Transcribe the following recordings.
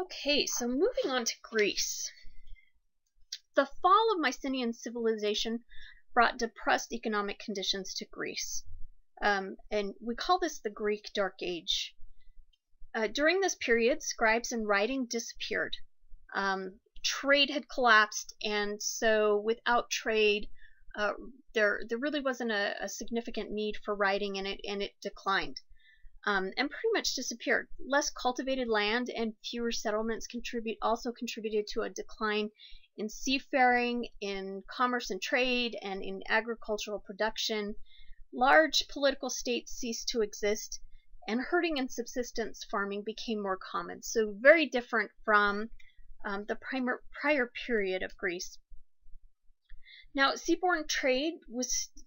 Okay, so moving on to Greece. The fall of Mycenaean civilization brought depressed economic conditions to Greece. And we call this the Greek Dark Age. During this period, scribes and writing disappeared. Trade had collapsed, and so without trade, there really wasn't a significant need for writing, and it declined. And pretty much disappeared. Less cultivated land and fewer settlements also contributed to a decline in seafaring, in commerce and trade, and in agricultural production. Large political states ceased to exist, and herding and subsistence farming became more common. So very different from the prior period of Greece. Now, seaborne trade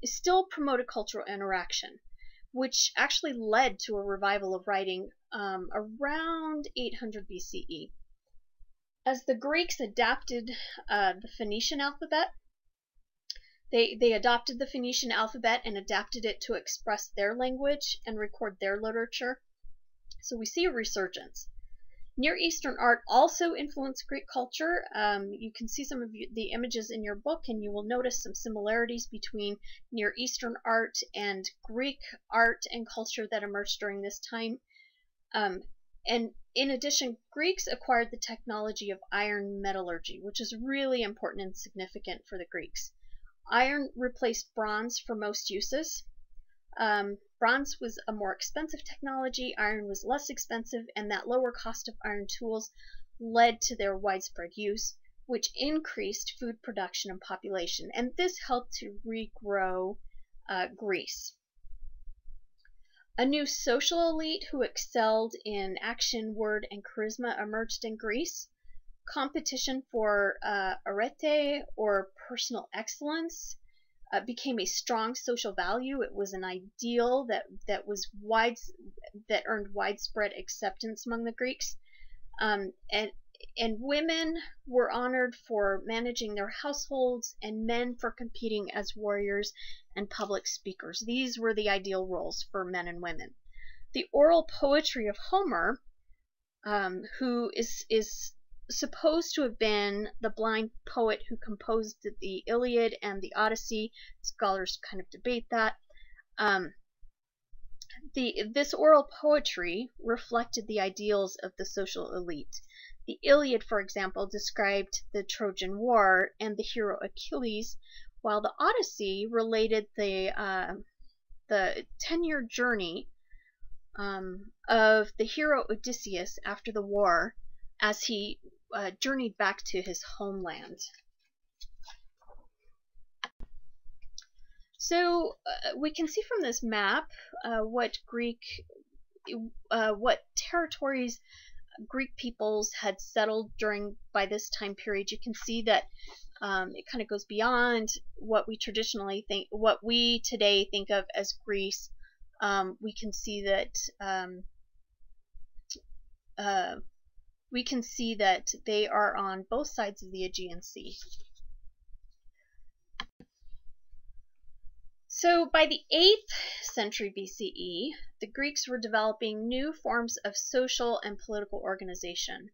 still promoted cultural interaction, which actually led to a revival of writing around 800 BCE. As the Greeks adapted the Phoenician alphabet, they adopted the Phoenician alphabet and adapted it to express their language and record their literature. So we see a resurgence. Near Eastern art also influenced Greek culture. You can see some of the images in your book, and you will notice some similarities between Near Eastern art and Greek art and culture that emerged during this time. And in addition, Greeks acquired the technology of iron metallurgy, which is really important and significant for the Greeks. Iron replaced bronze for most uses. Bronze was a more expensive technology, iron was less expensive, and that lower cost of iron tools led to their widespread use, which increased food production and population, and this helped to regrow Greece. A new social elite who excelled in action, word, and charisma emerged in Greece. Competition for arete, or personal excellence, became a strong social value. It was an ideal that earned widespread acceptance among the Greeks, and women were honored for managing their households, and men for competing as warriors and public speakers. These were the ideal roles for men and women. The oral poetry of Homer, who is supposed to have been the blind poet who composed the Iliad and the Odyssey. Scholars kind of debate that. This oral poetry reflected the ideals of the social elite. The Iliad, for example, described the Trojan War and the hero Achilles, while the Odyssey related the 10-year journey of the hero Odysseus after the war, as he journeyed back to his homeland. So we can see from this map what territories Greek peoples had settled by this time period. You can see that it kind of goes beyond what we today think of as Greece. We can see that they are on both sides of the Aegean Sea. So by the 8th century BCE, the Greeks were developing new forms of social and political organization.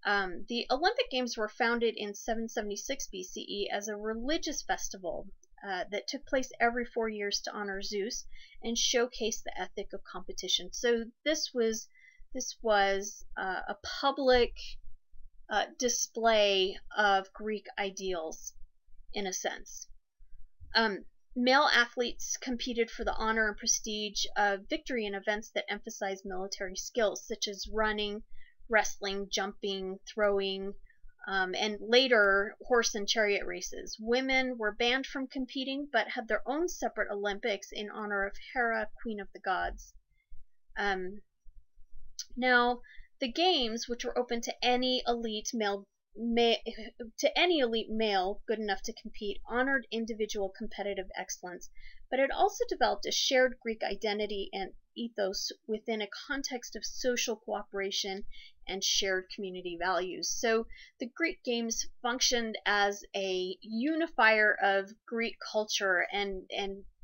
The Olympic Games were founded in 776 BCE as a religious festival that took place every 4 years to honor Zeus and showcase the ethic of competition. So this was a public display of Greek ideals, in a sense. Male athletes competed for the honor and prestige of victory in events that emphasized military skills, such as running, wrestling, jumping, throwing, and later horse and chariot races. Women were banned from competing, but had their own separate Olympics in honor of Hera, queen of the gods. Now, the games, which were open to any elite male good enough to compete, honored individual competitive excellence, but it also developed a shared Greek identity and ethos within a context of social cooperation and shared community values. So the Greek games functioned as a unifier of Greek culture and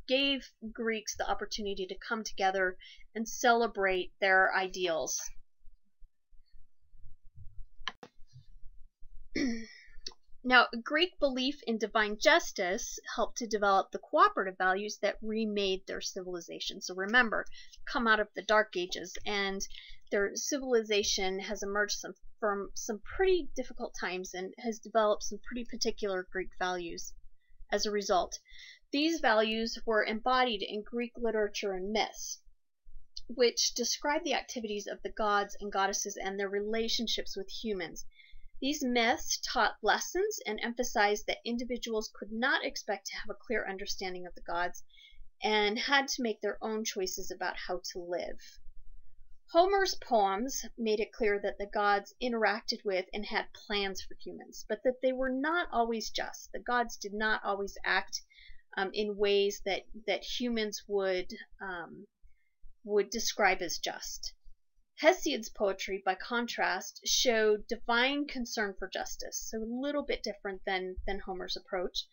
gave Greeks the opportunity to come together and celebrate their ideals. Now, Greek belief in divine justice helped to develop the cooperative values that remade their civilization. So remember, come out of the Dark Ages, and their civilization has emerged from some pretty difficult times and has developed some pretty particular Greek values as a result. These values were embodied in Greek literature and myths, which describe the activities of the gods and goddesses and their relationships with humans. These myths taught lessons and emphasized that individuals could not expect to have a clear understanding of the gods and had to make their own choices about how to live. Homer's poems made it clear that the gods interacted with and had plans for humans, but that they were not always just. The gods did not always act in ways that humans would describe as just. Hesiod's poetry, by contrast, showed divine concern for justice, so a little bit different than Homer's approach.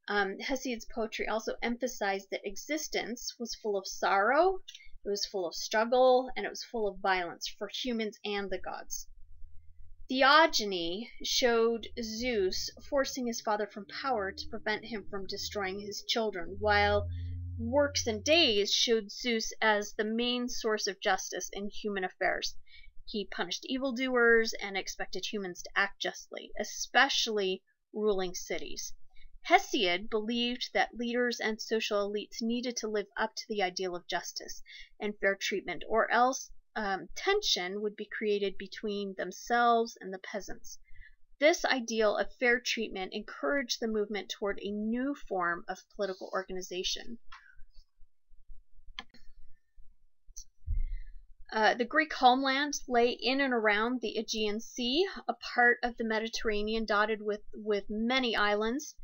Hesiod's poetry also emphasized that existence was full of sorrow, it was full of struggle, and it was full of violence for humans and the gods. Theogony showed Zeus forcing his father from power to prevent him from destroying his children, while Works and Days showed Zeus as the main source of justice in human affairs. He punished evildoers and expected humans to act justly, especially ruling cities. Hesiod believed that leaders and social elites needed to live up to the ideal of justice and fair treatment, or else tension would be created between themselves and the peasants. This ideal of fair treatment encouraged the movement toward a new form of political organization. The Greek homeland lay in and around the Aegean Sea, a part of the Mediterranean dotted with many islands,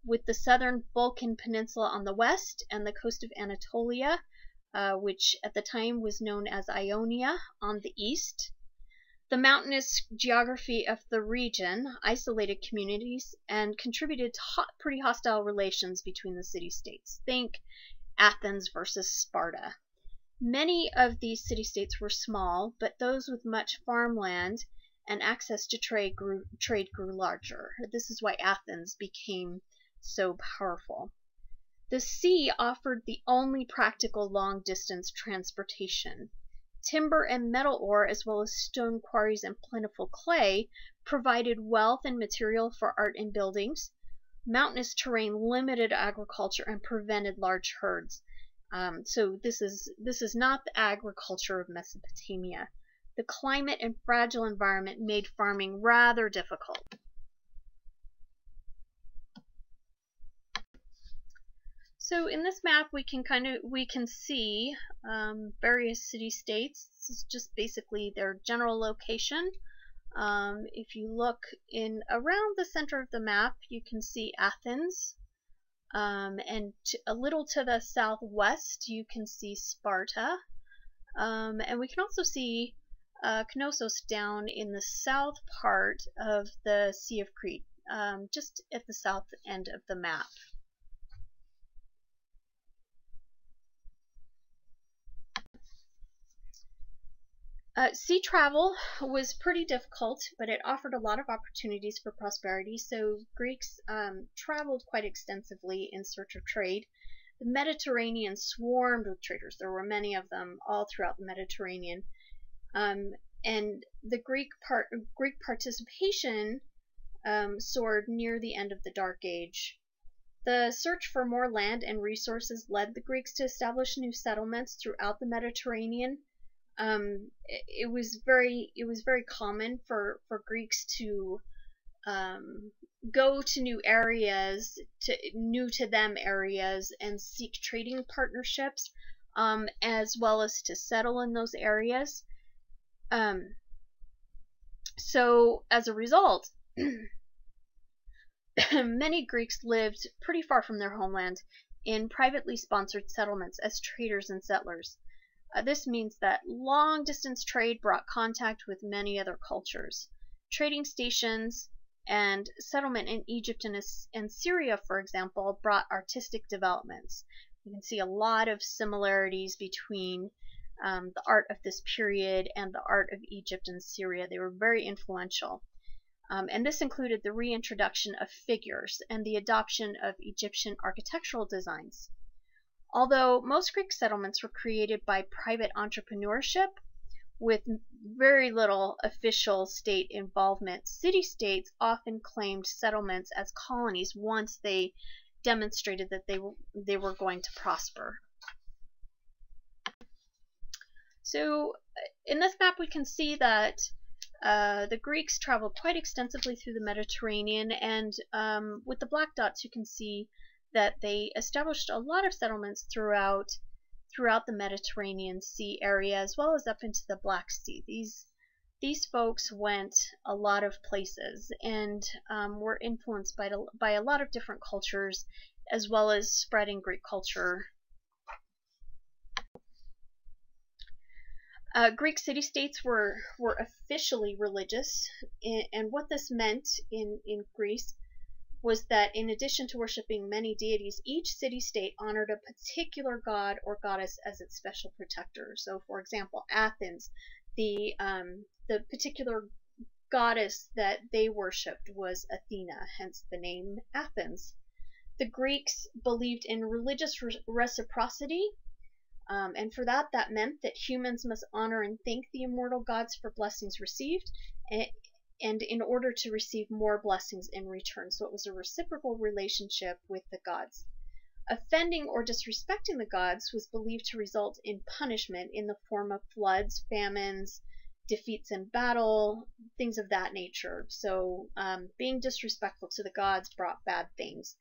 with the southern Balkan Peninsula on the west and the coast of Anatolia, which at the time was known as Ionia, on the east. The mountainous geography of the region isolated communities and contributed to pretty hostile relations between the city-states. Think Athens versus Sparta. Many of these city-states were small, but those with much farmland and access to trade grew larger. This is why Athens became so powerful. The sea offered the only practical long-distance transportation. Timber and metal ore, as well as stone quarries and plentiful clay, provided wealth and material for art and buildings. Mountainous terrain limited agriculture and prevented large herds. So this is not the agriculture of Mesopotamia. The climate and fragile environment made farming rather difficult. So in this map we can see various city-states. This is just basically their general location. If you look in around the center of the map, you can see Athens. And a little to the southwest, you can see Sparta. And we can also see Knossos down in the south part of the Sea of Crete, just at the south end of the map. Sea travel was pretty difficult, but it offered a lot of opportunities for prosperity, so Greeks traveled quite extensively in search of trade. The Mediterranean swarmed with traders. There were many of them all throughout the Mediterranean. And the Greek participation soared near the end of the Dark Age. The search for more land and resources led the Greeks to establish new settlements throughout the Mediterranean. It was very common for Greeks to go to new areas, new to them areas, and seek trading partnerships, as well as to settle in those areas. So as a result, many Greeks lived pretty far from their homeland in privately sponsored settlements as traders and settlers. This means that long-distance trade brought contact with many other cultures. Trading stations and settlement in Egypt and Syria, for example, brought artistic developments. You can see a lot of similarities between the art of this period and the art of Egypt and Syria. They were very influential. And this included the reintroduction of figures and the adoption of Egyptian architectural designs. Although most Greek settlements were created by private entrepreneurship with very little official state involvement, city-states often claimed settlements as colonies once they demonstrated that they were going to prosper. So in this map we can see that the Greeks traveled quite extensively through the Mediterranean, and with the black dots you can see that they established a lot of settlements throughout the Mediterranean Sea area, as well as up into the Black Sea. These folks went a lot of places and were influenced by a lot of different cultures, as well as spreading Greek culture. Greek city-states were officially religious, and what this meant in Greece was that in addition to worshiping many deities, each city-state honored a particular god or goddess as its special protector. So, for example, Athens, the particular goddess that they worshipped was Athena, hence the name Athens. The Greeks believed in religious reciprocity, and for that meant that humans must honor and thank the immortal gods for blessings received, and in order to receive more blessings in return. So it was a reciprocal relationship with the gods. Offending or disrespecting the gods was believed to result in punishment in the form of floods, famines, defeats in battle, things of that nature. So being disrespectful to the gods brought bad things.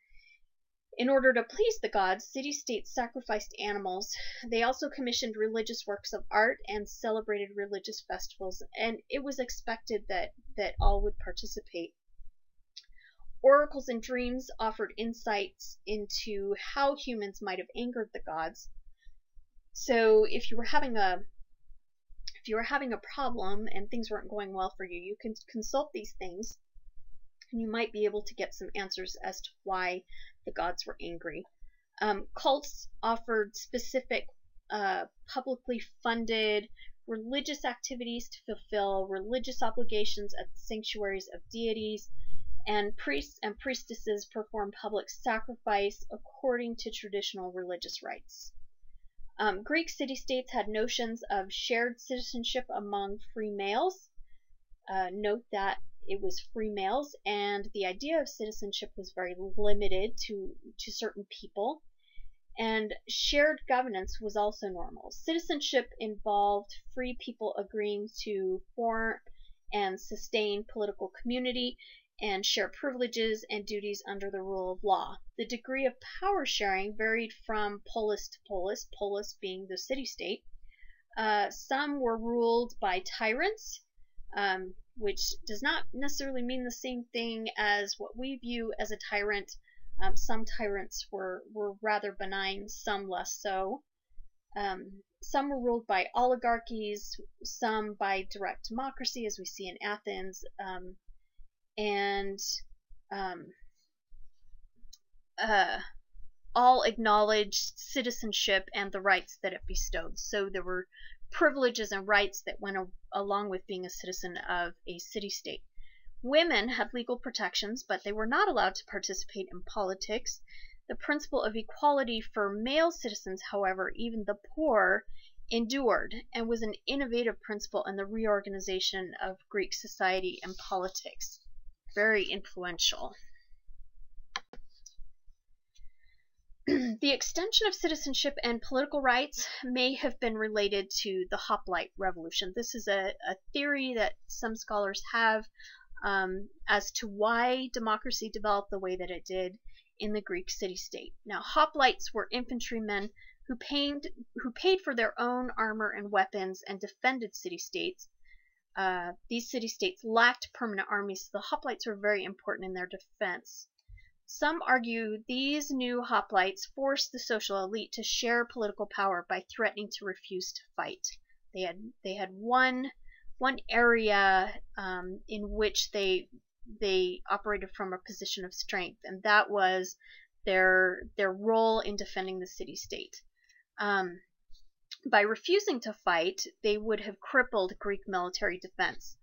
In order to please the gods, city-states sacrificed animals. They also commissioned religious works of art and celebrated religious festivals, and it was expected that all would participate. Oracles and dreams offered insights into how humans might have angered the gods. So if you were having a problem and things weren't going well for you, you can consult these things, and you might be able to get some answers as to why the gods were angry. Cults offered specific publicly funded religious activities to fulfill religious obligations at the sanctuaries of deities, and priests and priestesses performed public sacrifice according to traditional religious rites. Greek city-states had notions of shared citizenship among free males. Note that it was free males, and the idea of citizenship was very limited to certain people. And shared governance was also normal. Citizenship involved free people agreeing to form and sustain political community and share privileges and duties under the rule of law. The degree of power sharing varied from polis to polis, polis being the city-state. Some were ruled by tyrants, which does not necessarily mean the same thing as what we view as a tyrant. Some tyrants were rather benign, some less so. Some were ruled by oligarchies, some by direct democracy, as we see in Athens, and all acknowledged citizenship and the rights that it bestowed. So there were privileges and rights that went along with being a citizen of a city-state. Women had legal protections, but they were not allowed to participate in politics. The principle of equality for male citizens, however, even the poor, endured and was an innovative principle in the reorganization of Greek society and politics. Very influential. The extension of citizenship and political rights may have been related to the Hoplite Revolution. This is a theory that some scholars have as to why democracy developed the way that it did in the Greek city-state. Now, hoplites were infantrymen who paid for their own armor and weapons and defended city-states. These city-states lacked permanent armies, so the hoplites were very important in their defense. Some argue these new hoplites forced the social elite to share political power by threatening to refuse to fight. They had one area in which they operated from a position of strength, and that was their role in defending the city-state. By refusing to fight, they would have crippled Greek military defense.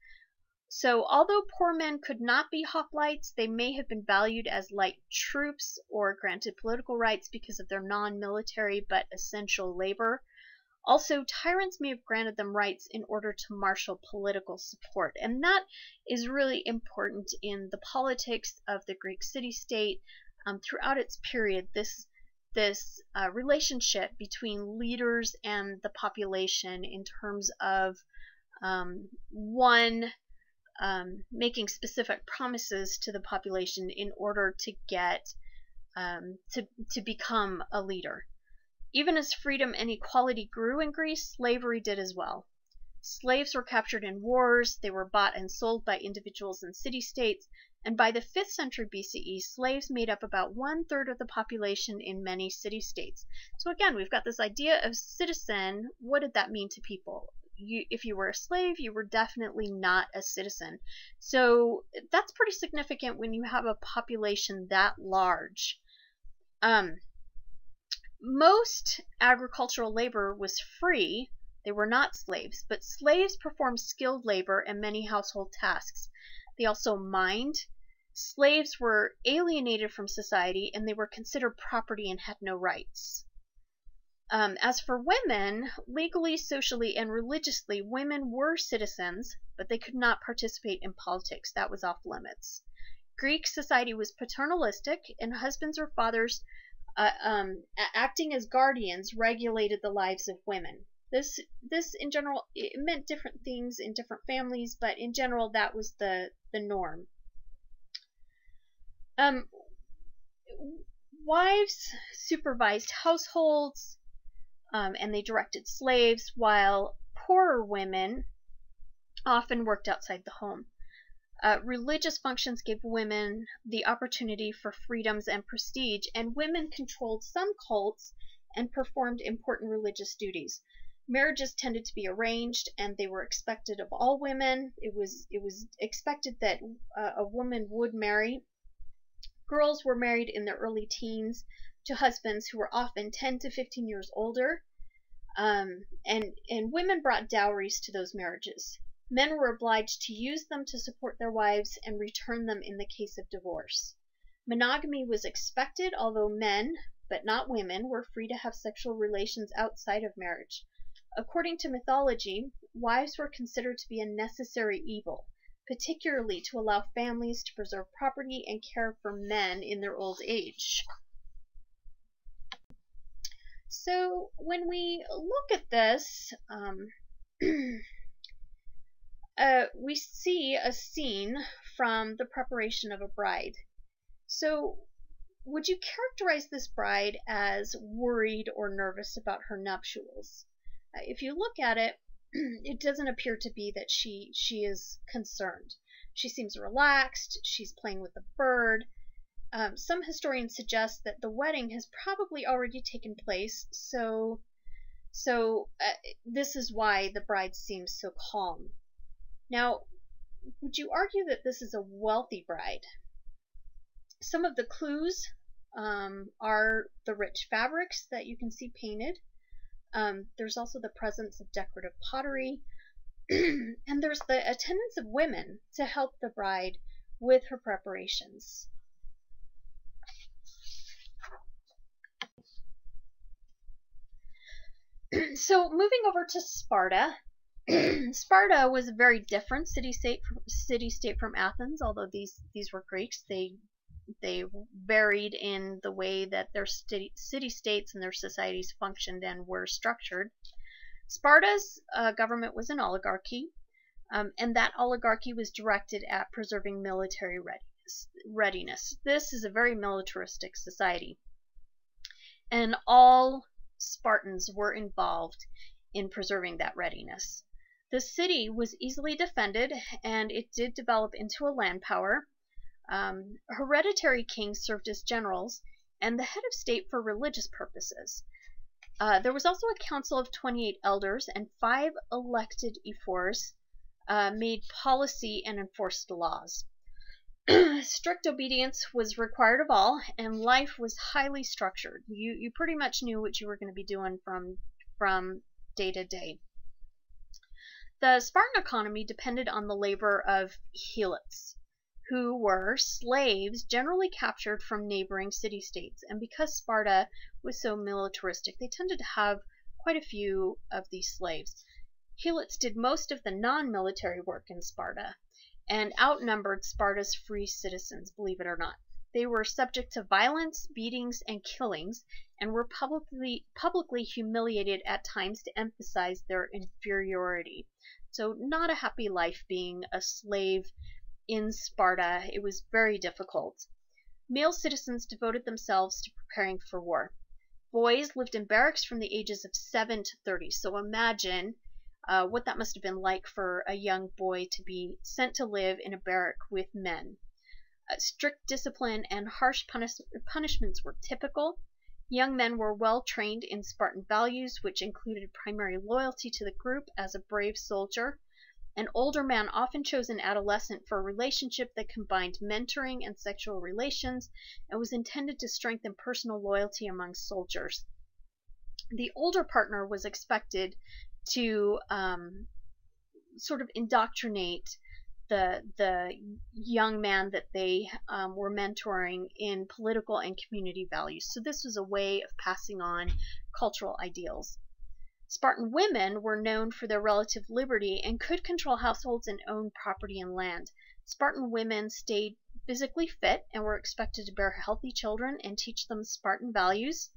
So although poor men could not be hoplites, they may have been valued as light troops or granted political rights because of their non-military but essential labor. Also, tyrants may have granted them rights in order to marshal political support, and that is really important in the politics of the Greek city-state. Throughout its period, this relationship between leaders and the population in terms of one making specific promises to the population in order to get to become a leader. Even as freedom and equality grew in Greece, slavery did as well. Slaves were captured in wars, they were bought and sold by individuals and city-states, and by the 5th century BCE, slaves made up about 1/3 of the population in many city-states. So again, we've got this idea of citizen. What did that mean to people? If you were a slave, you were definitely not a citizen. So that's pretty significant when you have a population that large. Most agricultural labor was free. They were not slaves, but slaves performed skilled labor and many household tasks. They also mined. Slaves were alienated from society, and they were considered property and had no rights. As for women, legally, socially, and religiously, women were citizens, but they could not participate in politics. That was off limits. Greek society was paternalistic, and husbands or fathers acting as guardians regulated the lives of women. This in general, it meant different things in different families, but in general that was the norm. Wives supervised households, and they directed slaves, while poorer women often worked outside the home. Religious functions gave women the opportunity for freedoms and prestige, and women controlled some cults and performed important religious duties. Marriages tended to be arranged, and they were expected of all women. It was expected that a woman would marry. Girls were married in their early teens to husbands who were often 10 to 15 years older, and women brought dowries to those marriages. Men were obliged to use them to support their wives and return them in the case of divorce. Monogamy was expected, although men, but not women, were free to have sexual relations outside of marriage. According to mythology, wives were considered to be a necessary evil, particularly to allow families to preserve property and care for men in their old age. So when we look at this, we see a scene from the preparation of a bride. So would you characterize this bride as worried or nervous about her nuptials? If you look at it, it doesn't appear to be that she is concerned. She seems relaxed, she's playing with a bird. Some historians suggest that the wedding has probably already taken place, so this is why the bride seems so calm. Now, would you argue that this is a wealthy bride? Some of the clues are the rich fabrics that you can see painted. There's also the presence of decorative pottery, and there's the attendance of women to help the bride with her preparations. So moving over to Sparta. Sparta was a very different city-state from Athens, although these were Greeks. They varied in the way that their city-states and their societies functioned and were structured. Sparta's government was an oligarchy, and that oligarchy was directed at preserving military readiness. This is a very militaristic society, and all Spartans were involved in preserving that readiness. The city was easily defended, and it did develop into a land power. Hereditary kings served as generals, and the head of state for religious purposes. There was also a council of 28 elders, and 5 elected ephors made policy and enforced laws. Strict obedience was required of all, and life was highly structured. You pretty much knew what you were going to be doing from day to day. The Spartan economy depended on the labor of helots, who were slaves generally captured from neighboring city-states. And because Sparta was so militaristic, they tended to have quite a few of these slaves. Helots did most of the non-military work in Sparta and outnumbered Sparta's free citizens, believe it or not. They were subject to violence, beatings, and killings, and were publicly humiliated at times to emphasize their inferiority. So not a happy life being a slave in Sparta. It was very difficult. Male citizens devoted themselves to preparing for war. Boys lived in barracks from the ages of 7 to 30. So imagine what that must have been like for a young boy to be sent to live in a barrack with men. Strict discipline and harsh punishments were typical. Young men were well trained in Spartan values, which included primary loyalty to the group as a brave soldier. An older man often chose an adolescent for a relationship that combined mentoring and sexual relations and was intended to strengthen personal loyalty among soldiers. The older partner was expected to sort of indoctrinate the young man that they were mentoring in political and community values. So this was a way of passing on cultural ideals. Spartan women were known for their relative liberty and could control households and own property and land. Spartan women stayed physically fit and were expected to bear healthy children and teach them Spartan values.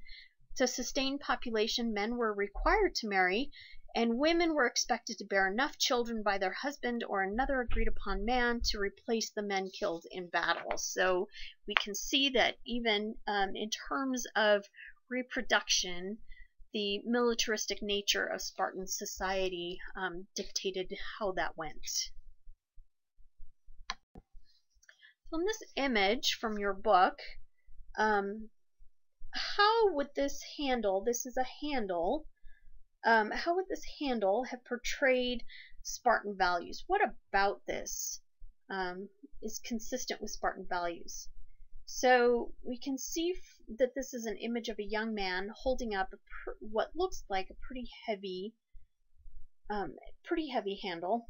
To sustain population, men were required to marry, and women were expected to bear enough children by their husband or another agreed upon man to replace the men killed in battle. So we can see that even in terms of reproduction, the militaristic nature of Spartan society dictated how that went. So in this image from your book, how would this handle, this is a handle, how would this handle have portrayed Spartan values? What about this is consistent with Spartan values? So we can see that this is an image of a young man holding up what looks like a pretty heavy handle.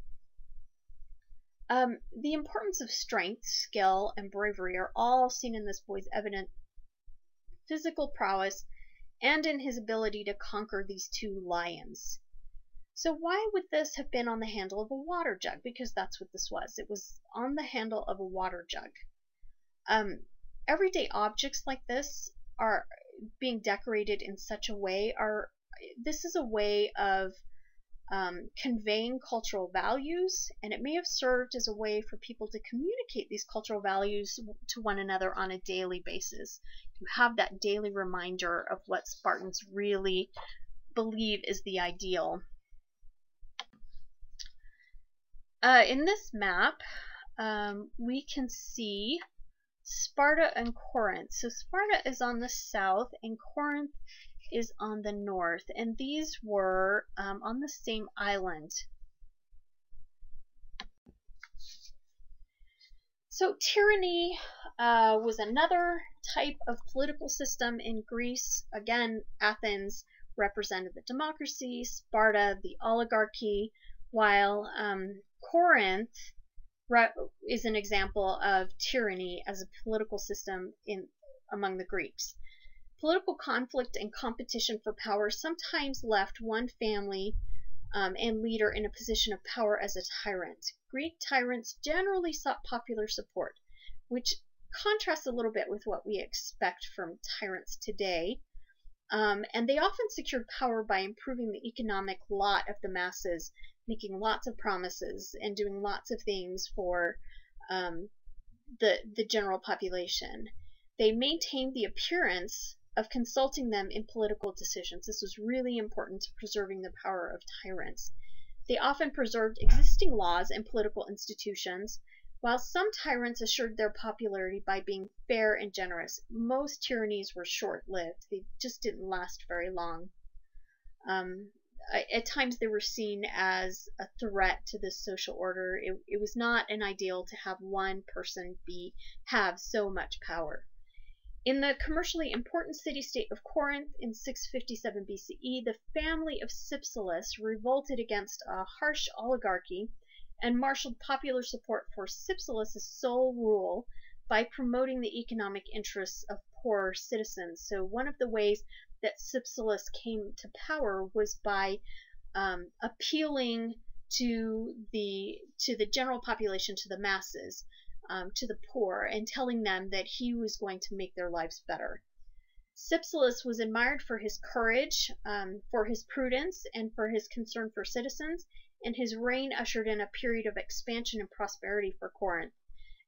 The importance of strength, skill, and bravery are all seen in this boy's evident physical prowess and in his ability to conquer these two lions. So why would this have been on the handle of a water jug? Because that's what this was. It was on the handle of a water jug. Everyday objects like this are being decorated in such a way this is a way of conveying cultural values, and it may have served as a way for people to communicate these cultural values to one another on a daily basis. You have that daily reminder of what Spartans really believe is the ideal. In this map, we can see Sparta and Corinth. So Sparta is on the south and Corinth is on the north, and these were on the same island. So tyranny was another type of political system in Greece. Again, Athens represented the democracy, Sparta the oligarchy, while Corinth is an example of tyranny as a political system among the Greeks. Political conflict and competition for power sometimes left one family and leader in a position of power as a tyrant. Greek tyrants generally sought popular support, which contrasts a little bit with what we expect from tyrants today. And they often secured power by improving the economic lot of the masses, making lots of promises and doing lots of things for the general population. They maintained the appearance of consulting them in political decisions. This was really important to preserving the power of tyrants. They often preserved existing laws and political institutions, while some tyrants assured their popularity by being fair and generous. Most tyrannies were short-lived. They just didn't last very long. At times they were seen as a threat to the social order. It was not an ideal to have one person have so much power. In the commercially important city-state of Corinth in 657 BCE, the family of Cypselus revolted against a harsh oligarchy and marshaled popular support for Cypselus' sole rule by promoting the economic interests of poor citizens. So one of the ways that Cypselus came to power was by appealing to the general population, to the masses, to the poor, and telling them that he was going to make their lives better. Cypselus was admired for his courage, for his prudence, and for his concern for citizens, and his reign ushered in a period of expansion and prosperity for Corinth.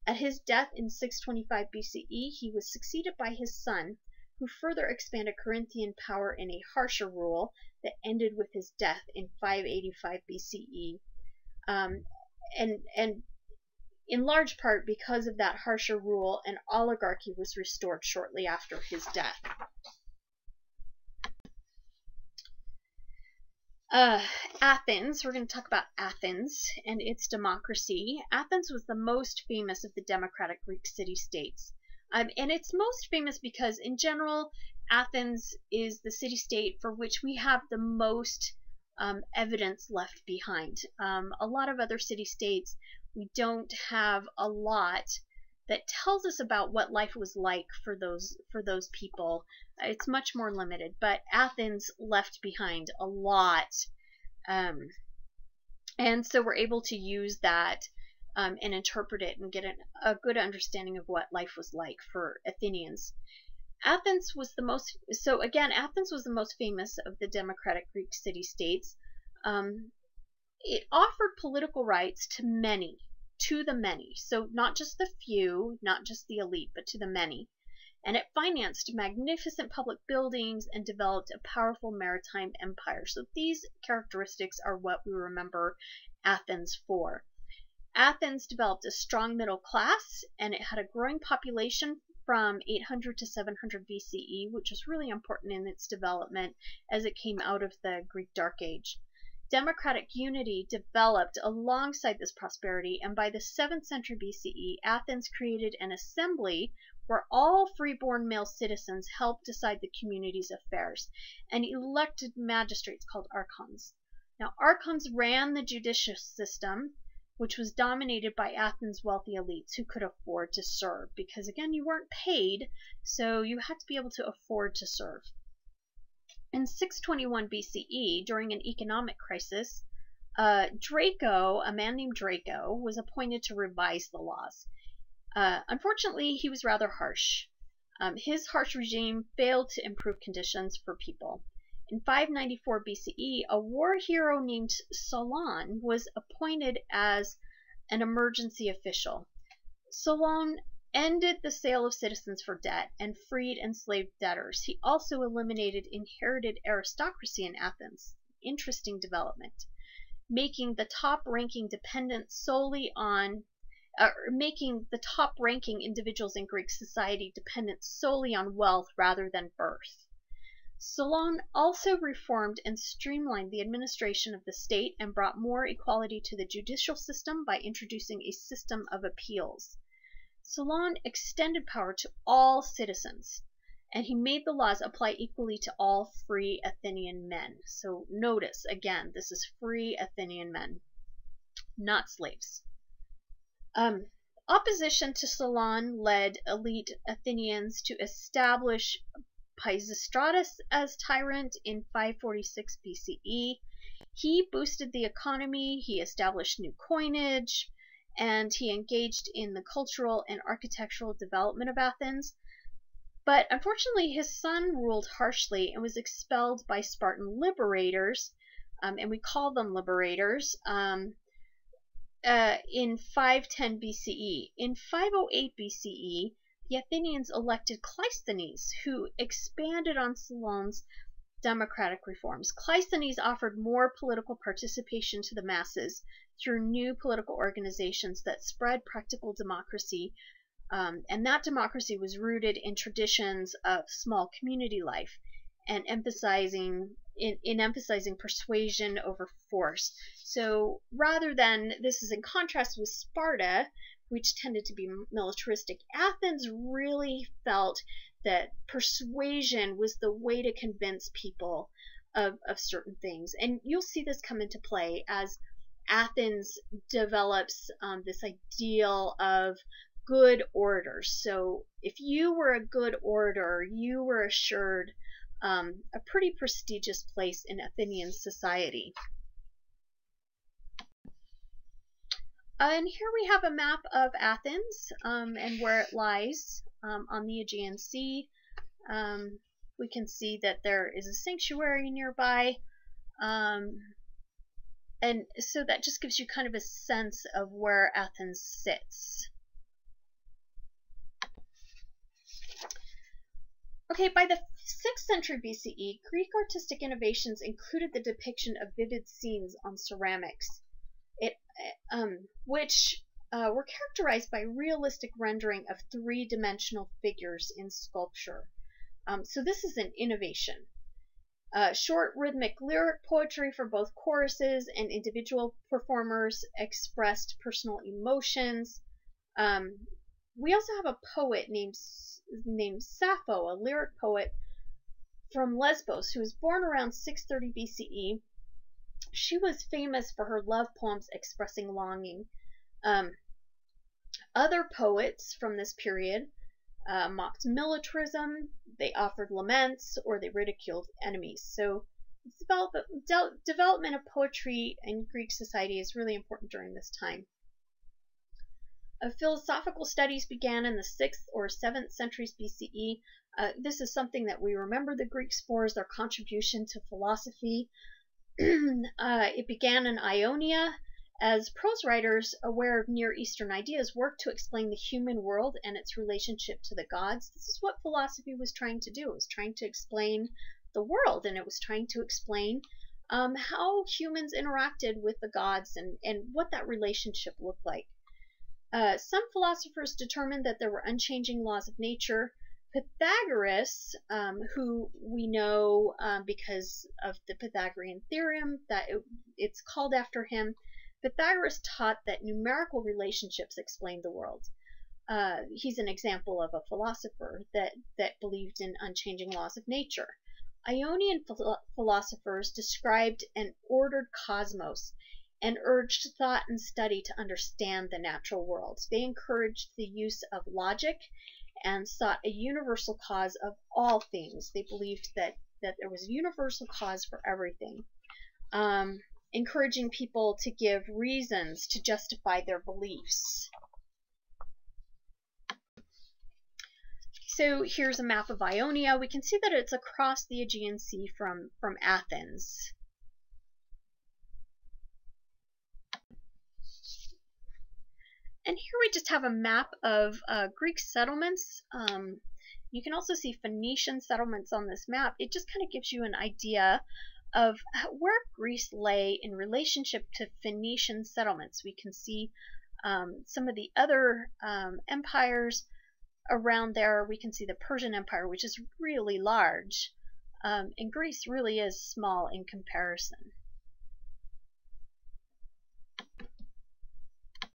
At his death in 625 BCE, he was succeeded by his son, who further expanded Corinthian power in a harsher rule that ended with his death in 585 BCE. And in large part because of that harsher rule, an oligarchy was restored shortly after his death. Athens, we're going to talk about Athens and its democracy. Athens was the most famous of the democratic Greek city-states. And it's most famous because, in general, Athens is the city-state for which we have the most evidence left behind. A lot of other city-states, we don't have a lot that tells us about what life was like for those people. It's much more limited, but Athens left behind a lot, and so we're able to use that and interpret it and get a good understanding of what life was like for Athenians. Athens was the most famous of the democratic Greek city-states. It offered political rights to the many, so not just the few, not just the elite, but to the many. And it financed magnificent public buildings and developed a powerful maritime empire. So these characteristics are what we remember Athens for. Athens developed a strong middle class, and it had a growing population from 800 to 700 BCE, which was really important in its development as it came out of the Greek Dark Age. Democratic unity developed alongside this prosperity, and by the 7th century BCE, Athens created an assembly where all freeborn male citizens helped decide the community's affairs, and elected magistrates called archons. Now, archons ran the judicial system, which was dominated by Athens' wealthy elites who could afford to serve, because again, you weren't paid, so you had to be able to afford to serve. In 621 BCE, during an economic crisis, a man named Draco, was appointed to revise the laws. Unfortunately, he was rather harsh. His harsh regime failed to improve conditions for people. In 594 BCE, a war hero named Solon was appointed as an emergency official. Solon ended the sale of citizens for debt and freed enslaved debtors. He also eliminated inherited aristocracy in Athens. Interesting development. Making the top-ranking individuals in Greek society dependent solely on wealth rather than birth. Solon also reformed and streamlined the administration of the state and brought more equality to the judicial system by introducing a system of appeals. Solon extended power to all citizens, and he made the laws apply equally to all free Athenian men. So notice, again, this is free Athenian men, not slaves. Opposition to Solon led elite Athenians to establish Pisistratus as tyrant in 546 BCE. He boosted the economy, he established new coinage, and he engaged in the cultural and architectural development of Athens. But unfortunately, his son ruled harshly and was expelled by Spartan liberators, and we call them liberators, in 510 BCE. In 508 BCE, the Athenians elected Cleisthenes, who expanded on Solon's democratic reforms. Cleisthenes offered more political participation to the masses through new political organizations that spread practical democracy, and that democracy was rooted in traditions of small community life and emphasizing persuasion over force. So rather than, this is in contrast with Sparta, which tended to be militaristic, Athens really felt that persuasion was the way to convince people of certain things. And you'll see this come into play as Athens develops this ideal of good orators. So if you were a good orator, you were assured a pretty prestigious place in Athenian society. And here we have a map of Athens and where it lies on the Aegean Sea. We can see that there is a sanctuary nearby. And so that just gives you kind of a sense of where Athens sits. Okay, by the 6th century BCE, Greek artistic innovations included the depiction of vivid scenes on ceramics, which were characterized by realistic rendering of three-dimensional figures in sculpture. So this is an innovation. Short rhythmic lyric poetry for both choruses and individual performers expressed personal emotions. We also have a poet named Sappho, a lyric poet from Lesbos, who was born around 630 BCE. She was famous for her love poems expressing longing. Other poets from this period mocked militarism, they offered laments, or they ridiculed enemies. So development of poetry in Greek society is really important during this time. Philosophical studies began in the 6th or 7th centuries BCE. This is something that we remember the Greeks for, is their contribution to philosophy. It began in Ionia as prose writers aware of Near Eastern ideas worked to explain the human world and its relationship to the gods. This is what philosophy was trying to do. It was trying to explain the world, and it was trying to explain how humans interacted with the gods and what that relationship looked like. Some philosophers determined that there were unchanging laws of nature. Pythagoras, who we know because of the Pythagorean theorem, that it's called after him, Pythagoras taught that numerical relationships explained the world. He's an example of a philosopher that believed in unchanging laws of nature. Ionian philosophers described an ordered cosmos and urged thought and study to understand the natural world. They encouraged the use of logic and sought a universal cause of all things. They believed that there was a universal cause for everything, encouraging people to give reasons to justify their beliefs. So here's a map of Ionia. We can see that it's across the Aegean Sea from Athens. And here we just have a map of Greek settlements. You can also see Phoenician settlements on this map. It just kind of gives you an idea of where Greece lay in relationship to Phoenician settlements. We can see some of the other empires around there. We can see the Persian Empire, which is really large, and Greece really is small in comparison.